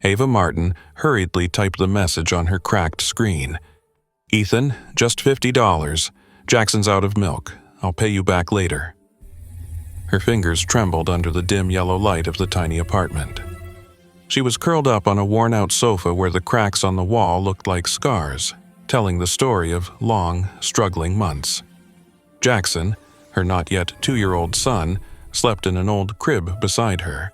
Ava Martin hurriedly typed the message on her cracked screen. "Ethan, just $50. Jackson's out of milk. I'll pay you back later." Her fingers trembled under the dim yellow light of the tiny apartment. She was curled up on a worn-out sofa where the cracks on the wall looked like scars, telling the story of long, struggling months. Jackson, her not-yet 2-year-old son, slept in an old crib beside her.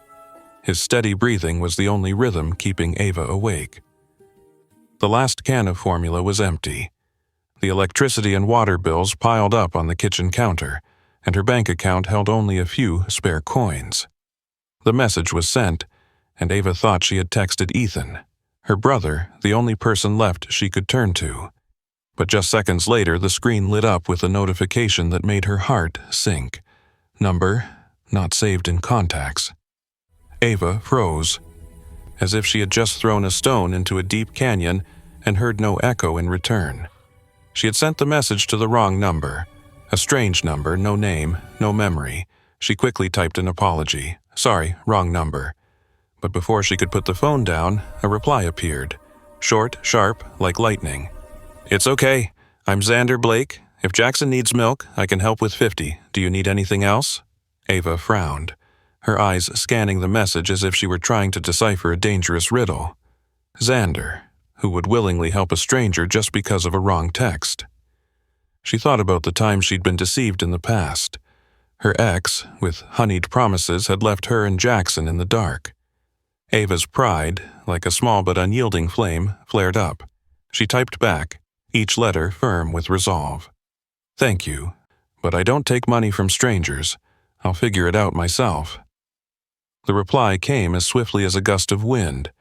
His steady breathing was the only rhythm keeping Ava awake. The last can of formula was empty. The electricity and water bills piled up on the kitchen counter, and her bank account held only a few spare coins. The message was sent, and Ava thought she had texted Ethan, her brother, the only person left she could turn to. But just seconds later, the screen lit up with a notification that made her heart sink. Number not saved in contacts. Ava froze, as if she had just thrown a stone into a deep canyon and heard no echo in return. She had sent the message to the wrong number. A strange number, no name, no memory. She quickly typed an apology. "Sorry, wrong number." But before she could put the phone down, a reply appeared. Short, sharp, like lightning. "It's okay. I'm Xander Blake. If Jackson needs milk, I can help with 50. Do you need anything else?" Ava frowned, her eyes scanning the message as if she were trying to decipher a dangerous riddle. Xander, who would willingly help a stranger just because of a wrong text. She thought about the times she'd been deceived in the past. Her ex, with honeyed promises, had left her and Jackson in the dark. Ava's pride, like a small but unyielding flame, flared up. She typed back, each letter firm with resolve. "Thank you, but I don't take money from strangers. I'll figure it out myself." The reply came as swiftly as a gust of wind.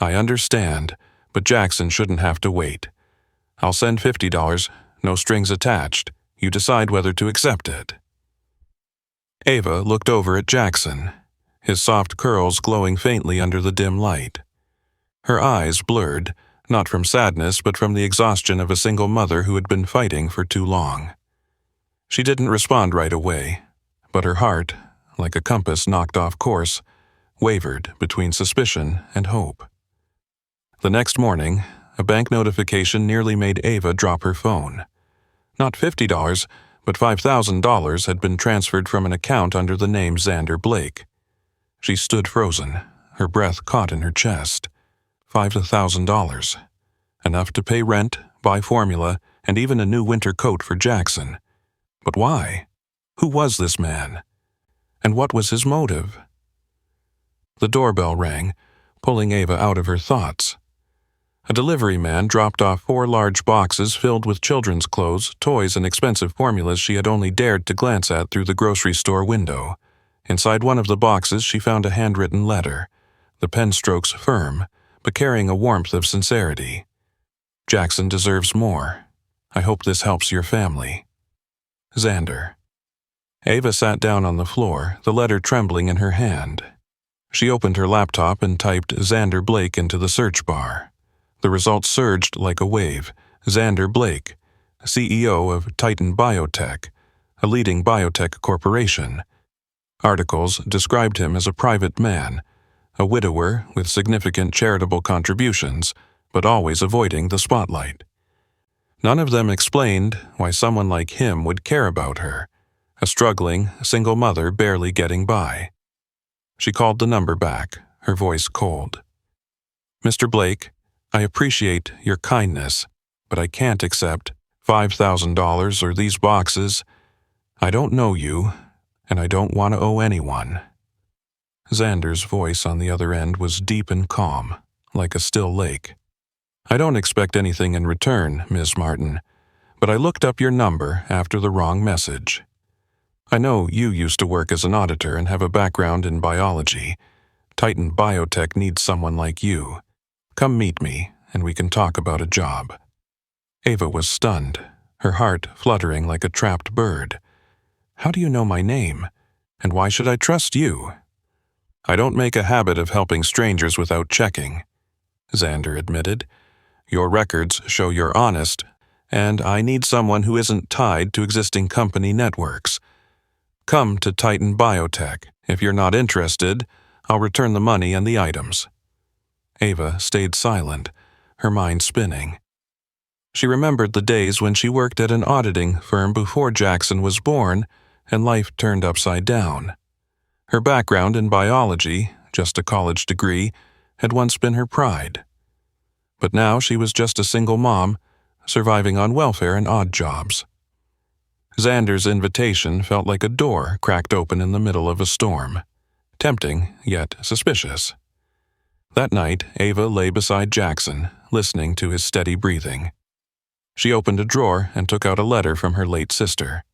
"I understand, but Jackson shouldn't have to wait. I'll send $50, no strings attached. You decide whether to accept it." Ava looked over at Jackson, his soft curls glowing faintly under the dim light. Her eyes blurred, not from sadness but from the exhaustion of a single mother who had been fighting for too long. She didn't respond right away, but her heart, like a compass knocked off course, wavered between suspicion and hope. The next morning, a bank notification nearly made Ava drop her phone. Not $50, but $5,000 had been transferred from an account under the name Xander Blake. She stood frozen, her breath caught in her chest. $5,000. Enough to pay rent, buy formula, and even a new winter coat for Jackson. But why? Who was this man? And what was his motive? The doorbell rang, pulling Ava out of her thoughts. A delivery man dropped off 4 large boxes filled with children's clothes, toys, and expensive formulas she had only dared to glance at through the grocery store window. Inside one of the boxes she found a handwritten letter, the pen strokes firm, but carrying a warmth of sincerity. "Jackson deserves more. I hope this helps your family. Xander." Ava sat down on the floor, the letter trembling in her hand. She opened her laptop and typed Xander Blake into the search bar. The results surged like a wave. Xander Blake, CEO of Titan Biotech, a leading biotech corporation. Articles described him as a private man, a widower with significant charitable contributions, but always avoiding the spotlight. None of them explained why someone like him would care about her, a struggling, single mother barely getting by. She called the number back, her voice cold. "Mr. Blake, I appreciate your kindness, but I can't accept $5,000 or these boxes. I don't know you, and I don't want to owe anyone." Xander's voice on the other end was deep and calm, like a still lake. "I don't expect anything in return, Ms. Martin, but I looked up your number after the wrong message. I know you used to work as an auditor and have a background in biology. Titan Biotech needs someone like you. Come meet me, and we can talk about a job." Ava was stunned, her heart fluttering like a trapped bird. "How do you know my name? And why should I trust you?" "I don't make a habit of helping strangers without checking," Xander admitted. "Your records show you're honest, and I need someone who isn't tied to existing company networks. Come to Titan Biotech. If you're not interested, I'll return the money and the items." Ava stayed silent, her mind spinning. She remembered the days when she worked at an auditing firm before Jackson was born, and life turned upside down. Her background in biology, just a college degree, had once been her pride. But now she was just a single mom, surviving on welfare and odd jobs. Xander's invitation felt like a door cracked open in the middle of a storm. Tempting, yet suspicious. That night, Ava lay beside Jackson, listening to his steady breathing. She opened a drawer and took out a letter from her late sister.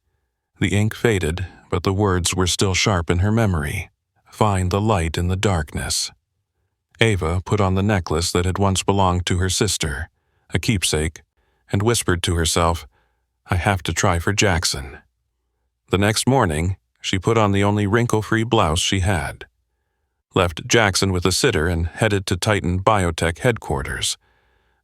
The ink faded, but the words were still sharp in her memory. Find the light in the darkness. Ava put on the necklace that had once belonged to her sister, a keepsake, and whispered to herself, I have to try for Jackson. The next morning, she put on the only wrinkle-free blouse she had, left Jackson with a sitter and headed to Titan Biotech headquarters.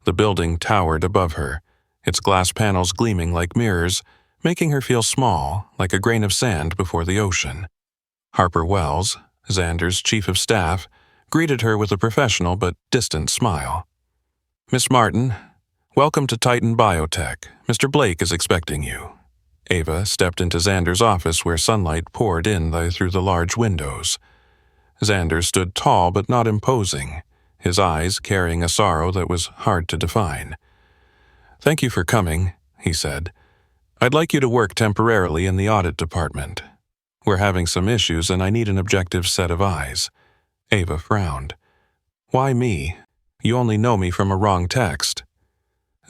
The building towered above her, its glass panels gleaming like mirrors, making her feel small, like a grain of sand before the ocean. Harper Wells, Xander's chief of staff, greeted her with a professional but distant smile. Miss Martin, welcome to Titan Biotech. Mr. Blake is expecting you. Ava stepped into Xander's office where sunlight poured in through the large windows. Xander stood tall but not imposing, his eyes carrying a sorrow that was hard to define. Thank you for coming, he said. I'd like you to work temporarily in the audit department. We're having some issues and I need an objective set of eyes. Ava frowned. Why me? You only know me from a wrong text.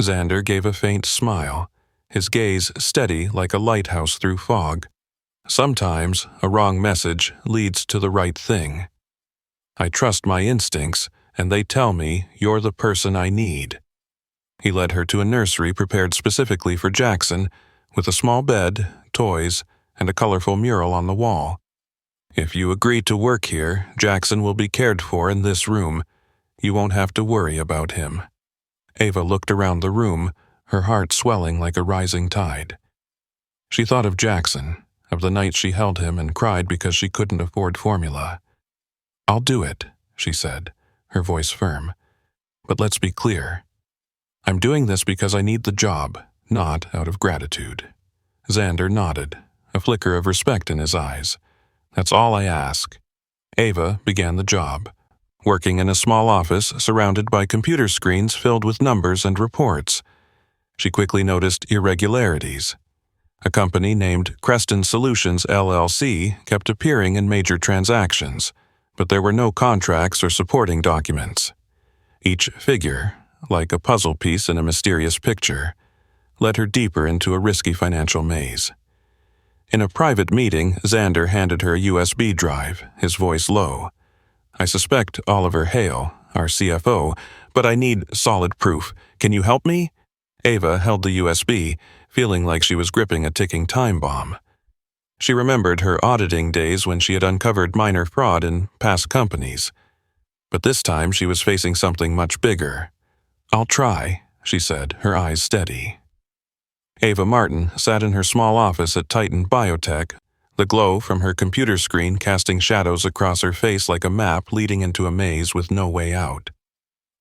Xander gave a faint smile, his gaze steady like a lighthouse through fog. Sometimes a wrong message leads to the right thing. I trust my instincts, and they tell me you're the person I need. He led her to a nursery prepared specifically for Jackson, with a small bed, toys, and a colorful mural on the wall. If you agree to work here, Jackson will be cared for in this room. You won't have to worry about him. Ava looked around the room, her heart swelling like a rising tide. She thought of Jackson, of the night she held him and cried because she couldn't afford formula. I'll do it, she said, her voice firm. But let's be clear. I'm doing this because I need the job, not out of gratitude. Xander nodded, a flicker of respect in his eyes. That's all I ask. Ava began the job, working in a small office surrounded by computer screens filled with numbers and reports. She quickly noticed irregularities. A company named Creston Solutions LLC kept appearing in major transactions, but there were no contracts or supporting documents. Each figure, like a puzzle piece in a mysterious picture, led her deeper into a risky financial maze. In a private meeting, Xander handed her a USB drive, his voice low. I suspect Oliver Hale, our CFO, but I need solid proof. Can you help me? Ava held the USB, feeling like she was gripping a ticking time bomb. She remembered her auditing days when she had uncovered minor fraud in past companies. But this time she was facing something much bigger. I'll try, she said, her eyes steady. Ava Martin sat in her small office at Titan Biotech, the glow from her computer screen casting shadows across her face like a map leading into a maze with no way out.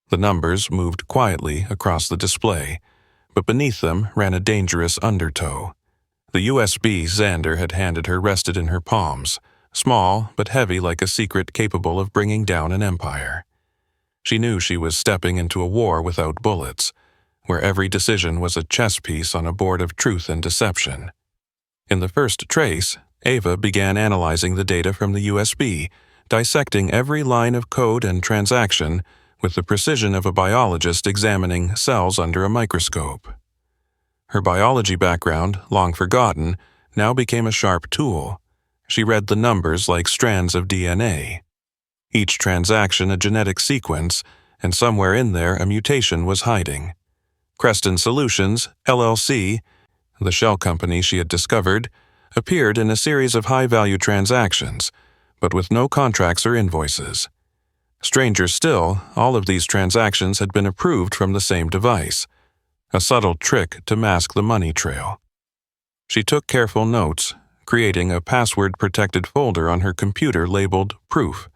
The numbers moved quietly across the display, but beneath them ran a dangerous undertow. The USB Xander had handed her rested in her palms, small but heavy like a secret capable of bringing down an empire. She knew she was stepping into a war without bullets, where every decision was a chess piece on a board of truth and deception. In the first trace, Ava began analyzing the data from the USB, dissecting every line of code and transaction with the precision of a biologist examining cells under a microscope. Her biology background, long forgotten, now became a sharp tool. She read the numbers like strands of DNA. Each transaction a genetic sequence, and somewhere in there a mutation was hiding. Creston Solutions, LLC, the shell company she had discovered, appeared in a series of high-value transactions, but with no contracts or invoices. Stranger still, all of these transactions had been approved from the same device, a subtle trick to mask the money trail. She took careful notes, creating a password-protected folder on her computer labeled Proof.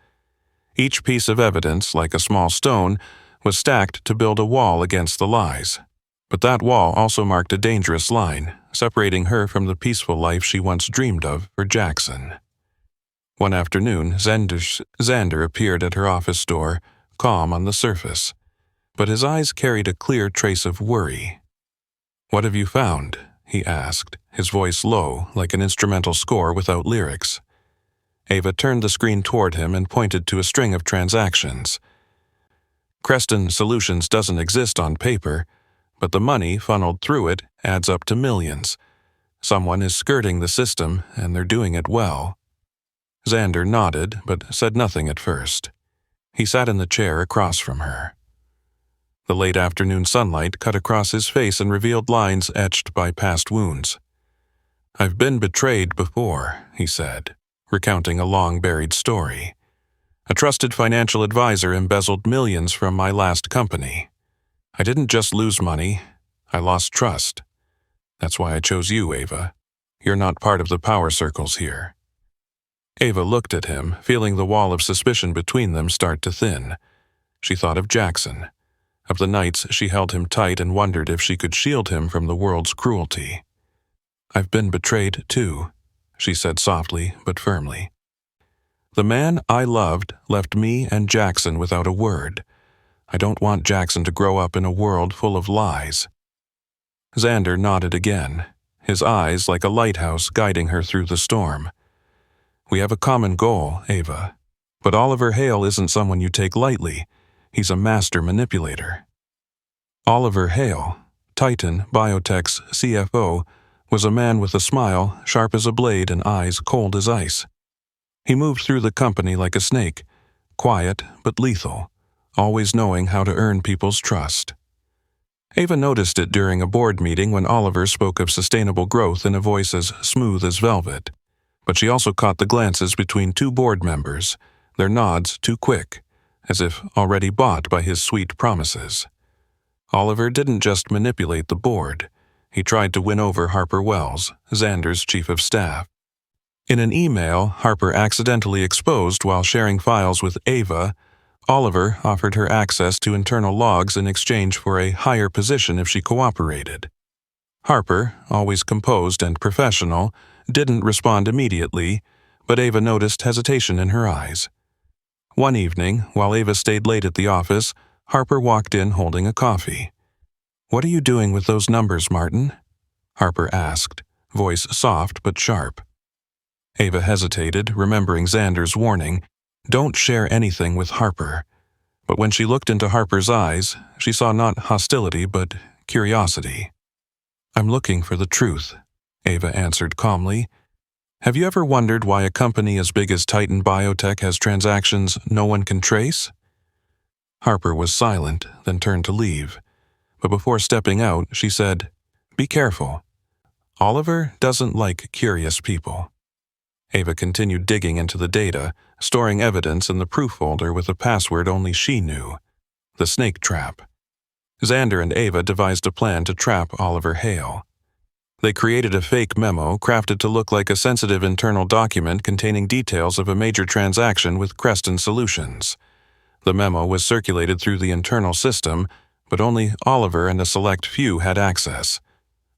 Each piece of evidence, like a small stone, was stacked to build a wall against the lies. But that wall also marked a dangerous line, separating her from the peaceful life she once dreamed of for Jackson. One afternoon, Xander appeared at her office door, calm on the surface, but his eyes carried a clear trace of worry. "What have you found?" he asked, his voice low, like an instrumental score without lyrics. Ava turned the screen toward him and pointed to a string of transactions. Creston Solutions doesn't exist on paper, but the money funneled through it adds up to millions. Someone is skirting the system, and they're doing it well. Xander nodded, but said nothing at first. He sat in the chair across from her. The late afternoon sunlight cut across his face and revealed lines etched by past wounds. "I've been betrayed before," he said, recounting a long-buried story. "A trusted financial advisor embezzled millions from my last company. I didn't just lose money, I lost trust. That's why I chose you, Ava. You're not part of the power circles here." Ava looked at him, feeling the wall of suspicion between them start to thin. She thought of Jackson, of the nights she held him tight and wondered if she could shield him from the world's cruelty. "I've been betrayed, too," she said softly but firmly. "The man I loved left me and Jackson without a word. I don't want Jackson to grow up in a world full of lies." Xander nodded again, his eyes like a lighthouse guiding her through the storm. "We have a common goal, Ava. But Oliver Hale isn't someone you take lightly. He's a master manipulator." Oliver Hale, Titan Biotech's CFO, was a man with a smile sharp as a blade and eyes cold as ice. He moved through the company like a snake, quiet but lethal, always knowing how to earn people's trust. Ava noticed it during a board meeting when Oliver spoke of sustainable growth in a voice as smooth as velvet. But she also caught the glances between two board members, their nods too quick, as if already bought by his sweet promises. Oliver didn't just manipulate the board. He tried to win over Harper Wells, Xander's chief of staff. In an email Harper accidentally exposed while sharing files with Ava, Oliver offered her access to internal logs in exchange for a higher position if she cooperated. Harper, always composed and professional, didn't respond immediately, but Ava noticed hesitation in her eyes. One evening, while Ava stayed late at the office, Harper walked in holding a coffee. "What are you doing with those numbers, Martin?" Harper asked, voice soft but sharp. Ava hesitated, remembering Xander's warning, "Don't share anything with Harper." But when she looked into Harper's eyes, she saw not hostility but curiosity. "I'm looking for the truth," Ava answered calmly. "Have you ever wondered why a company as big as Titan Biotech has transactions no one can trace?" Harper was silent, then turned to leave. But before stepping out, she said, "Be careful. Oliver doesn't like curious people." Ava continued digging into the data, storing evidence in the proof folder with a password only she knew: the snake trap. Xander and Ava devised a plan to trap Oliver Hale. They created a fake memo crafted to look like a sensitive internal document containing details of a major transaction with Creston Solutions. The memo was circulated through the internal system, but only Oliver and a select few had access.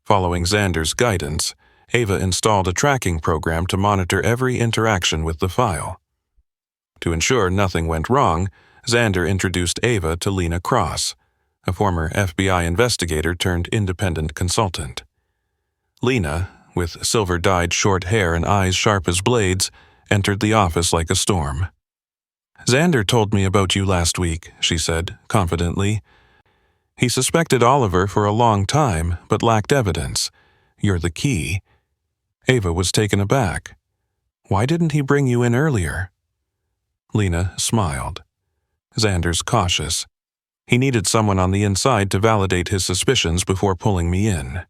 Following Xander's guidance, Ava installed a tracking program to monitor every interaction with the file. To ensure nothing went wrong, Xander introduced Ava to Lena Cross, a former FBI investigator turned independent consultant. Lena, with silver-dyed short hair and eyes sharp as blades, entered the office like a storm. "Xander told me about you last week," she said, confidently. "He suspected Oliver for a long time, but lacked evidence. You're the key." Ava was taken aback. "Why didn't he bring you in earlier?" Lena smiled. "Xander's cautious. He needed someone on the inside to validate his suspicions before pulling me in."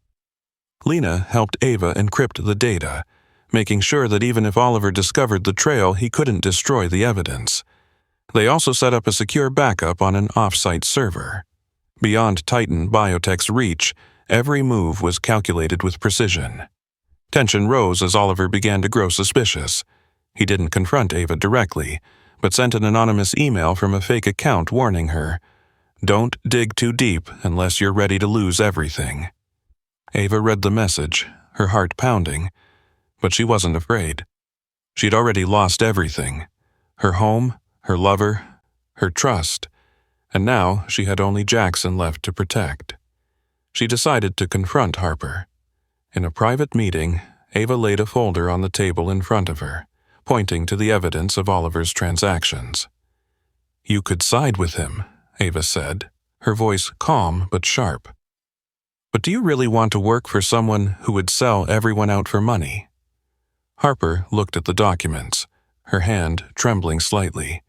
Lena helped Ava encrypt the data, making sure that even if Oliver discovered the trail, he couldn't destroy the evidence. They also set up a secure backup on an off-site server. Beyond Titan Biotech's reach, every move was calculated with precision. Tension rose as Oliver began to grow suspicious. He didn't confront Ava directly, but sent an anonymous email from a fake account warning her, "Don't dig too deep unless you're ready to lose everything." Ava read the message, her heart pounding, but she wasn't afraid. She'd already lost everything: her home, her lover, her trust, and now she had only Jackson left to protect. She decided to confront Harper. In a private meeting, Ava laid a folder on the table in front of her, pointing to the evidence of Oliver's transactions. "You could side with him," Ava said, her voice calm but sharp. "But do you really want to work for someone who would sell everyone out for money?" Harper looked at the documents, her hand trembling slightly.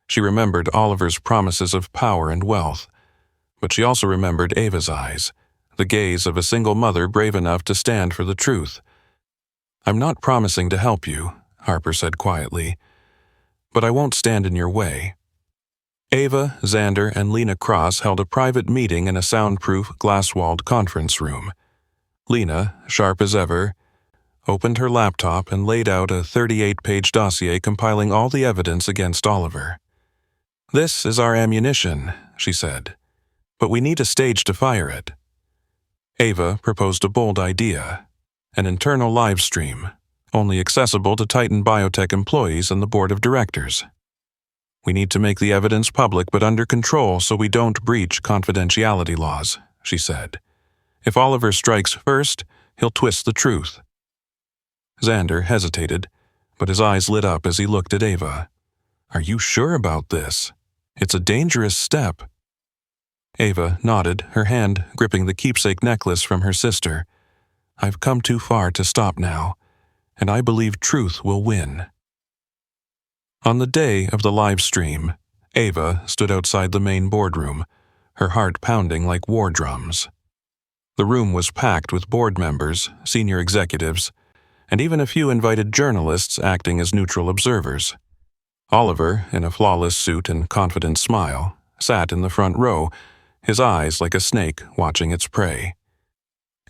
She remembered Oliver's promises of power and wealth, but she also remembered Ava's eyes, the gaze of a single mother brave enough to stand for the truth. "I'm not promising to help you," Harper said quietly, "but I won't stand in your way." Ava, Xander, and Lena Cross held a private meeting in a soundproof, glass-walled conference room. Lena, sharp as ever, opened her laptop and laid out a 38-page dossier compiling all the evidence against Oliver. "This is our ammunition," she said, "but we need a stage to fire it." Ava proposed a bold idea: an internal live stream, only accessible to Titan Biotech employees and the board of directors. "We need to make the evidence public but under control so we don't breach confidentiality laws," she said. "If Oliver strikes first, he'll twist the truth." Xander hesitated, but his eyes lit up as he looked at Ava. "Are you sure about this? It's a dangerous step." Ava nodded, her hand gripping the keepsake necklace from her sister. "I've come too far to stop now, and I believe truth will win." On the day of the live stream, Ava stood outside the main boardroom, her heart pounding like war drums. The room was packed with board members, senior executives, and even a few invited journalists acting as neutral observers. Oliver, in a flawless suit and confident smile, sat in the front row, his eyes like a snake watching its prey.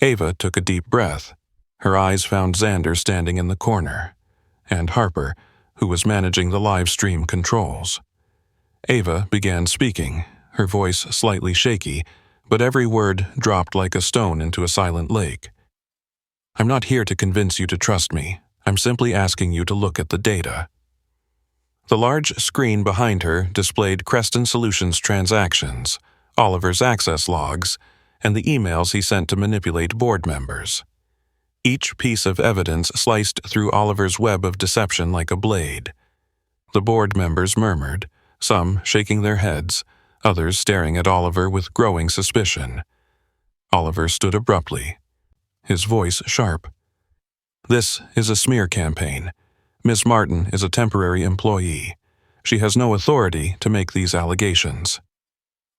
Ava took a deep breath. Her eyes found Xander standing in the corner, and Harper, who was managing the live stream controls. Ava began speaking, her voice slightly shaky, but every word dropped like a stone into a silent lake. "I'm not here to convince you to trust me. I'm simply asking you to look at the data." The large screen behind her displayed Creston Solutions transactions, Oliver's access logs, and the emails he sent to manipulate board members. Each piece of evidence sliced through Oliver's web of deception like a blade. The board members murmured, some shaking their heads, others staring at Oliver with growing suspicion. Oliver stood abruptly, his voice sharp. "This is a smear campaign. Miss Martin is a temporary employee. She has no authority to make these allegations."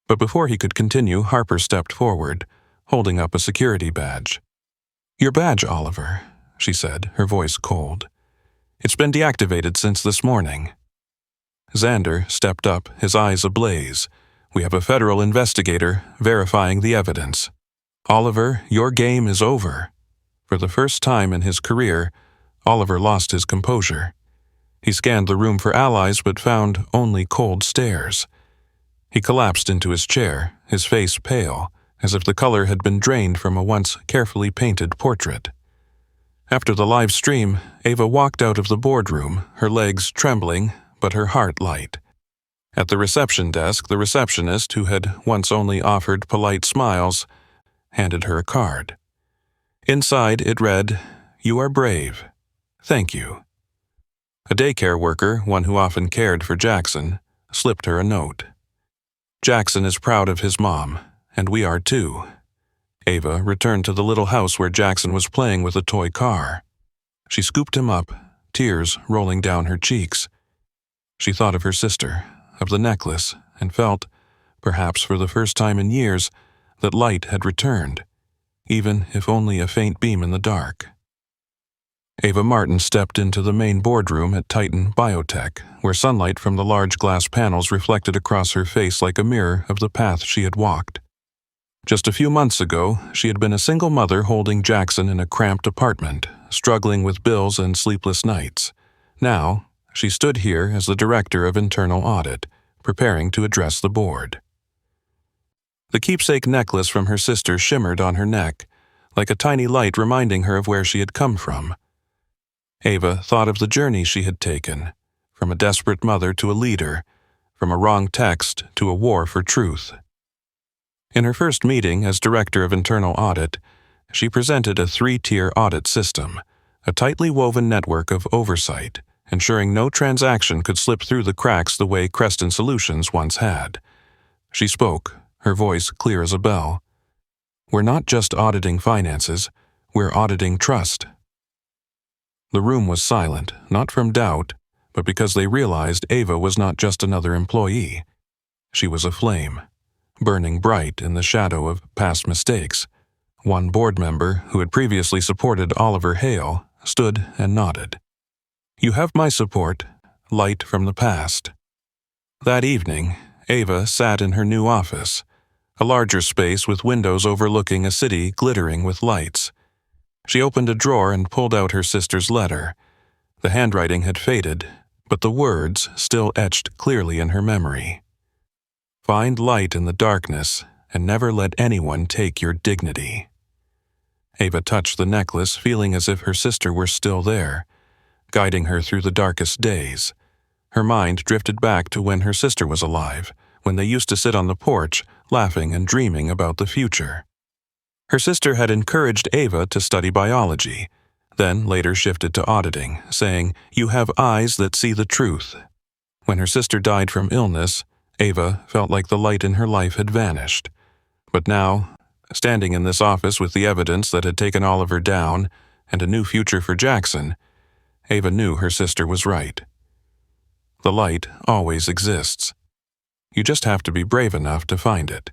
But before he could continue, Harper stepped forward, holding up a security badge. "Your badge, Oliver," she said, her voice cold. "It's been deactivated since this morning." Xander stepped up, his eyes ablaze. "We have a federal investigator verifying the evidence. Oliver, your game is over." For the first time in his career, Oliver lost his composure. He scanned the room for allies but found only cold stares. He collapsed into his chair, his face pale, as if the color had been drained from a once carefully painted portrait. After the live stream, Ava walked out of the boardroom, her legs trembling, but her heart light. At the reception desk, the receptionist, who had once only offered polite smiles, handed her a card. Inside it read, "You are brave. Thank you." A daycare worker, one who often cared for Jackson, slipped her a note. "Jackson is proud of his mom, and we are too." Ava returned to the little house where Jackson was playing with a toy car. She scooped him up, tears rolling down her cheeks. She thought of her sister, of the necklace, and felt, perhaps for the first time in years, that light had returned, even if only a faint beam in the dark. Ava Martin stepped into the main boardroom at Titan Biotech, where sunlight from the large glass panels reflected across her face like a mirror of the path she had walked. Just a few months ago, she had been a single mother holding Jackson in a cramped apartment, struggling with bills and sleepless nights. Now, she stood here as the director of internal audit, preparing to address the board. The keepsake necklace from her sister shimmered on her neck, like a tiny light reminding her of where she had come from. Ava thought of the journey she had taken, from a desperate mother to a leader, from a wrong text to a war for truth. In her first meeting as Director of Internal Audit, she presented a 3-tier audit system, a tightly woven network of oversight, ensuring no transaction could slip through the cracks the way Creston Solutions once had. She spoke, her voice clear as a bell. "We're not just auditing finances, we're auditing trust." The room was silent, not from doubt, but because they realized Ava was not just another employee. She was a flame, burning bright in the shadow of past mistakes. One board member, who had previously supported Oliver Hale, stood and nodded. "You have my support, light from the past." That evening, Ava sat in her new office, a larger space with windows overlooking a city glittering with lights. She opened a drawer and pulled out her sister's letter. The handwriting had faded, but the words still etched clearly in her memory. "Find light in the darkness, and never let anyone take your dignity." Ava touched the necklace, feeling as if her sister were still there, guiding her through the darkest days. Her mind drifted back to when her sister was alive, when they used to sit on the porch, laughing and dreaming about the future. Her sister had encouraged Ava to study biology, then later shifted to auditing, saying, "You have eyes that see the truth." When her sister died from illness, Ava felt like the light in her life had vanished. But now, standing in this office with the evidence that had taken Oliver down and a new future for Jackson, Ava knew her sister was right. The light always exists. You just have to be brave enough to find it.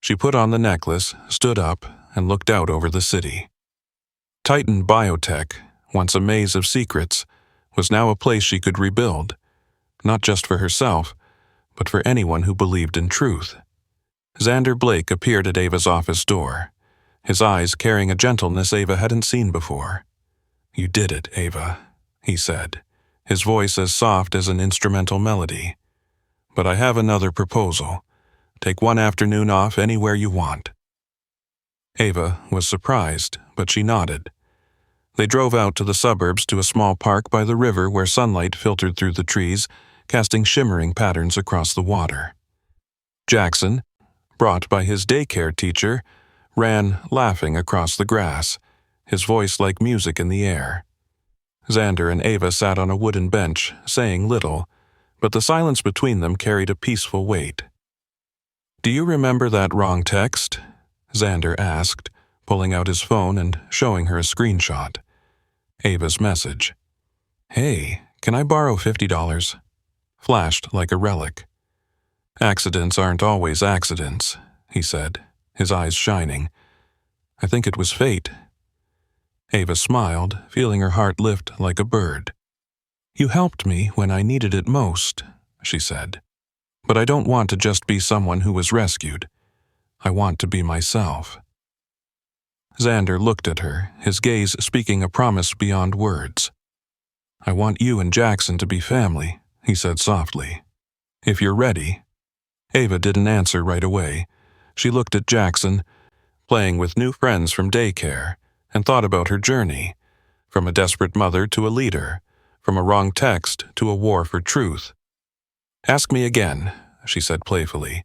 She put on the necklace, stood up, and looked out over the city. Titan Biotech, once a maze of secrets, was now a place she could rebuild, not just for herself, but for anyone who believed in truth. Xander Blake appeared at Ava's office door, his eyes carrying a gentleness Ava hadn't seen before. "You did it, Ava," he said, his voice as soft as an instrumental melody. "But I have another proposal. Take one afternoon off anywhere you want." Ava was surprised, but she nodded. They drove out to the suburbs to a small park by the river where sunlight filtered through the trees, casting shimmering patterns across the water. Jackson, brought by his daycare teacher, ran laughing across the grass, his voice like music in the air. Xander and Ava sat on a wooden bench, saying little, but the silence between them carried a peaceful weight. "Do you remember that wrong text?" Xander asked, pulling out his phone and showing her a screenshot. Ava's message. "Hey, can I borrow $50? Flashed like a relic. "Accidents aren't always accidents," he said, his eyes shining. "I think it was fate." Ava smiled, feeling her heart lift like a bird. "You helped me when I needed it most," she said. "But I don't want to just be someone who was rescued. I want to be myself." Xander looked at her, his gaze speaking a promise beyond words. "I want you and Jackson to be family," he said softly. "If you're ready." Ava didn't answer right away. She looked at Jackson, playing with new friends from daycare, and thought about her journey, from a desperate mother to a leader, from a wrong text to a war for truth. "Ask me again," she said playfully.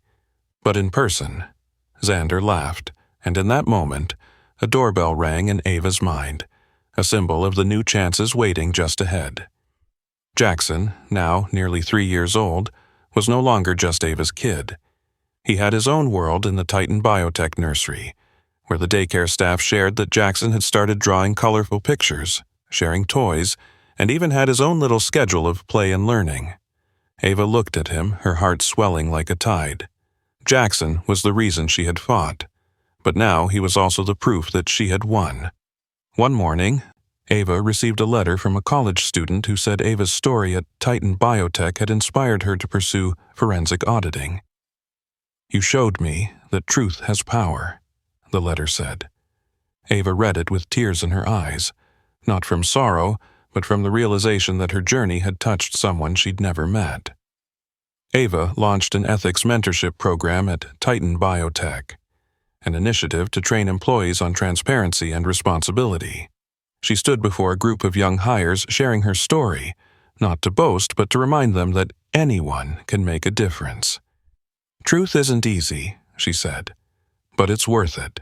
"But in person." Xander laughed, and in that moment, a doorbell rang in Ava's mind, a symbol of the new chances waiting just ahead. Jackson, now nearly 3 years old, was no longer just Ava's kid. He had his own world in the Titan Biotech nursery, where the daycare staff shared that Jackson had started drawing colorful pictures, sharing toys, and even had his own little schedule of play and learning. Ava looked at him, her heart swelling like a tide. Jackson was the reason she had fought, but now he was also the proof that she had won. One morning, Ava received a letter from a college student who said Ava's story at Titan Biotech had inspired her to pursue forensic auditing. "You showed me that truth has power," the letter said. Ava read it with tears in her eyes, not from sorrow, but from the realization that her journey had touched someone she'd never met. Ava launched an ethics mentorship program at Titan Biotech, an initiative to train employees on transparency and responsibility. She stood before a group of young hires sharing her story, not to boast but to remind them that anyone can make a difference. "Truth isn't easy," she said, "but it's worth it."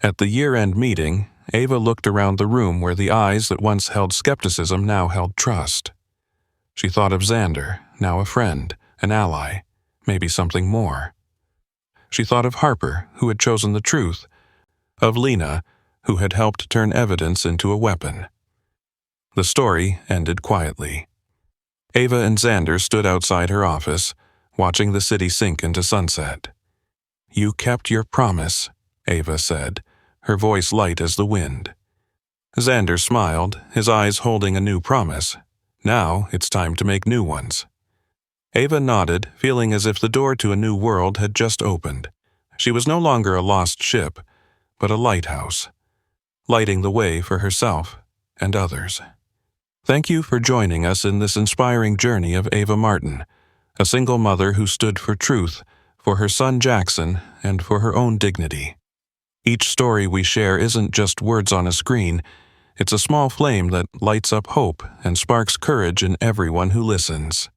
At the year-end meeting, Ava looked around the room where the eyes that once held skepticism now held trust. She thought of Xander, now a friend, an ally, maybe something more. She thought of Harper, who had chosen the truth, of Lena, who had helped turn evidence into a weapon. The story ended quietly. Ava and Xander stood outside her office, watching the city sink into sunset. "You kept your promise," Ava said, her voice light as the wind. Xander smiled, his eyes holding a new promise. Now it's time to make new ones. Ava nodded, feeling as if the door to a new world had just opened. She was no longer a lost ship, but a lighthouse, lighting the way for herself and others. Thank you for joining us in this inspiring journey of Ava Martin, a single mother who stood for truth, for her son Jackson, and for her own dignity. Each story we share isn't just words on a screen, it's a small flame that lights up hope and sparks courage in everyone who listens.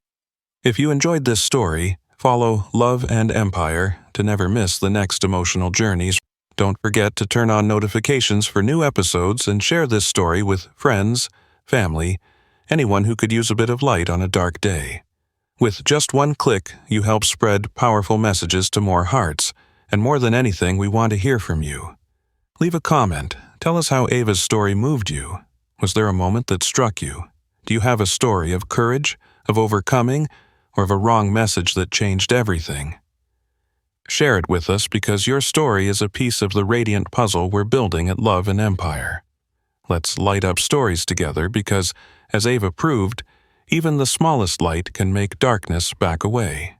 If you enjoyed this story, follow Love and Empire to never miss the next emotional journeys. Don't forget to turn on notifications for new episodes and share this story with friends, family, anyone who could use a bit of light on a dark day. With just one click, you help spread powerful messages to more hearts, and more than anything, we want to hear from you. Leave a comment. Tell us how Ava's story moved you. Was there a moment that struck you? Do you have a story of courage, of overcoming, or of a wrong message that changed everything? Share it with us because your story is a piece of the radiant puzzle we're building at Love and Empire. Let's light up stories together because, as Ava proved, even the smallest light can make darkness back away.